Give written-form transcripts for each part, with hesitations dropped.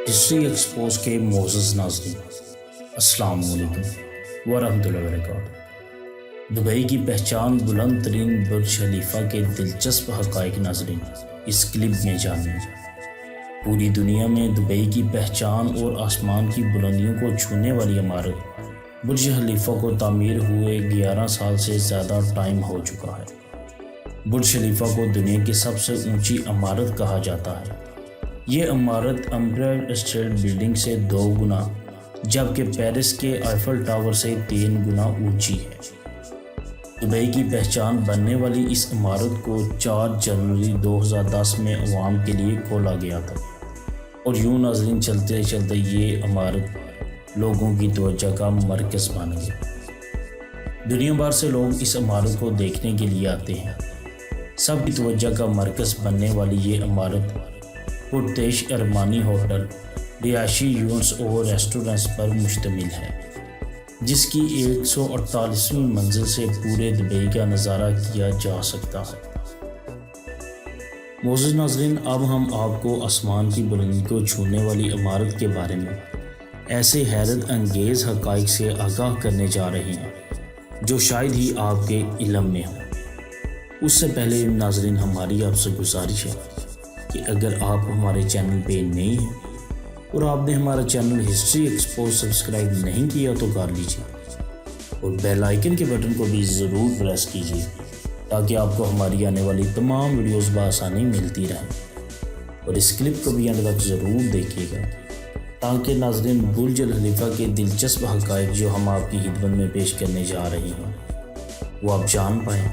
History expose کے معزز ناظرین، السلام علیکم ورحمۃ اللہ وبرکاتہ۔ دبئی کی پہچان بلند ترین برج خلیفہ کے دلچسپ حقائق ناظرین اس کلپ میں جانیں۔ پوری دنیا میں دبئی کی پہچان اور آسمان کی بلندیوں کو چھونے والی عمارت برج خلیفہ کو تعمیر ہوئے 11 سال سے زیادہ ٹائم ہو چکا ہے۔ برج خلیفہ کو دنیا کی سب سے اونچی عمارت کہا جاتا ہے۔ یہ عمارت امپائر اسٹیٹ بلڈنگ سے 2 گنا جبکہ پیرس کے آئیفل ٹاور سے 3 گنا اونچی ہے۔ دبئی کی پہچان بننے والی اس عمارت کو 4 جنوری 2010 میں عوام کے لیے کھولا گیا تھا، اور یوں ناظرین چلتے چلتے یہ عمارت لوگوں کی توجہ کا مرکز بن گئی۔ دنیا بھر سے لوگ اس عمارت کو دیکھنے کے لیے آتے ہیں۔ سب کی توجہ کا مرکز بننے والی یہ عمارت پرتعیش ارمانی ہوٹل، رہائشی یونٹس اور ریسٹورنٹس پر مشتمل ہے، جس کی 148ویں منزل سے پورے دبئی کا نظارہ کیا جا سکتا ہے۔ معزز ناظرین، اب ہم آپ کو آسمان کی بلندی کو چھونے والی عمارت کے بارے میں ایسے حیرت انگیز حقائق سے آگاہ کرنے جا رہے ہیں جو شاید ہی آپ کے علم میں ہوں۔ اس سے پہلے ناظرین ہماری آپ سے گزارش ہے کہ اگر آپ ہمارے چینل پہ نئے ہیں اور آپ نے ہمارا چینل ہسٹری ایکسپوز سبسکرائب نہیں کیا تو کر لیجیے، اور بیل آئیکن کے بٹن کو بھی ضرور پریس کیجیے تاکہ آپ کو ہماری آنے والی تمام ویڈیوز بآسانی ملتی رہیں۔ اور اس کلپ کو بھی انت تک ضرور دیکھیے گا تاکہ ناظرین برج خلیفہ کے دلچسپ حقائق جو ہم آپ کی خدمت میں پیش کرنے جا رہے ہیں وہ آپ جان پائیں،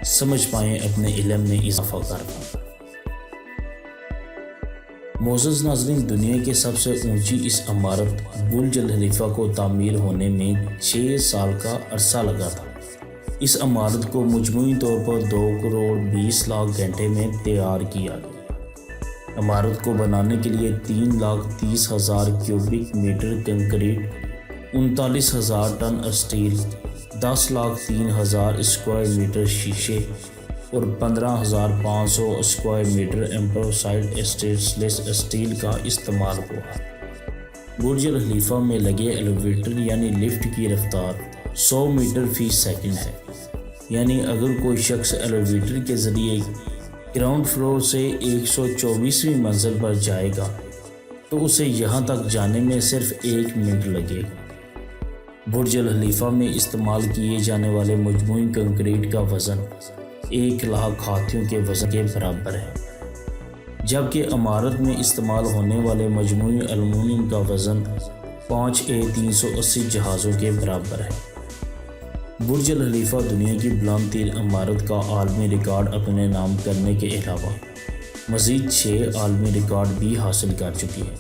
سمجھ پائیں، اپنے علم میں اضافہ کر پائیں۔ معزز ناظرین، دنیا کے سب سے اونچی اس عمارت برج خلیفہ کو تعمیر ہونے میں 6 سال کا عرصہ لگا تھا۔ اس عمارت کو مجموعی طور پر 2 کروڑ 20 لاکھ گھنٹے میں تیار کیا گیا۔ عمارت کو بنانے کے لیے 3,30,000 cubic metre concrete, 39,000 ton steel, 10,03,000 square metre شیشے اور 15,500 square metre improvised stainless steel کا استعمال ہوا۔ برج خلیفہ میں لگے ایلیویٹر یعنی لفٹ کی رفتار 100 میٹر فی سیکنڈ ہے، یعنی اگر کوئی شخص ایلیویٹر کے ذریعے گراؤنڈ فلور سے 124ویں منزل پر جائے گا تو اسے یہاں تک جانے میں صرف 1 منٹ لگے گا۔ برج خلیفہ میں استعمال کیے جانے والے مجموعی کنکریٹ کا وزن 1 لاکھ ہاتھیوں کے وزن کے برابر ہے، جبکہ عمارت میں استعمال ہونے والے مجموعی ایلومینیم کا وزن 5 A380 جہازوں کے برابر ہے۔ برج خلیفہ دنیا کی بلند ترین عمارت کا عالمی ریکارڈ اپنے نام کرنے کے علاوہ مزید 6 عالمی ریکارڈ بھی حاصل کر چکی ہے،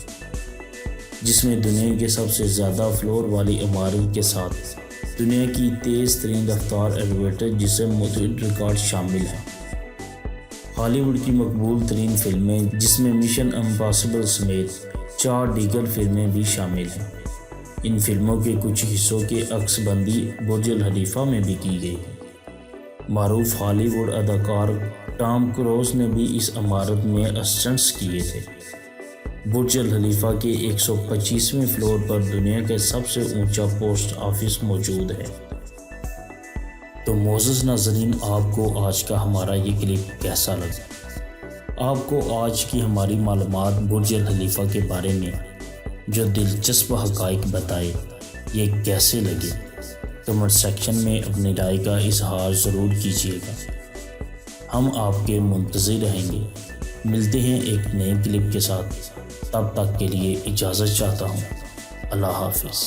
جس میں دنیا کے سب سے زیادہ فلور والی عمارت کے ساتھ دنیا کی تیز ترین رفتار ایلیویٹر جسے متعدد ریکارڈ شامل ہیں۔ ہالی ووڈ کی مقبول ترین فلمیں جس میں مشن امپاسبل سمیت 4 دیگر فلمیں بھی شامل ہیں، ان فلموں کے کچھ حصوں کی عکس بندی برج خلیفہ میں بھی کی گئی ہے۔ معروف ہالی ووڈ اداکار ٹام کروز نے بھی اس عمارت میں اسسٹنٹس کیے تھے۔ برج خلیفہ کے 125ویں فلور پر دنیا کا سب سے اونچا پوسٹ آفس موجود ہے۔ تو معزز ناظرین، آپ کو آج کا ہمارا یہ کلپ کیسا لگا؟ آپ کو آج کی ہماری معلومات برج خلیفہ کے بارے میں جو دلچسپ حقائق بتائے یہ کیسے لگے؟ کمنٹ سیکشن میں اپنی رائے کا اظہار ضرور کیجیے گا۔ ہم آپ کے منتظر رہیں گے۔ ملتے ہیں ایک نئے کلپ کے ساتھ، تب تک کے لیے اجازت چاہتا ہوں۔ اللہ حافظ۔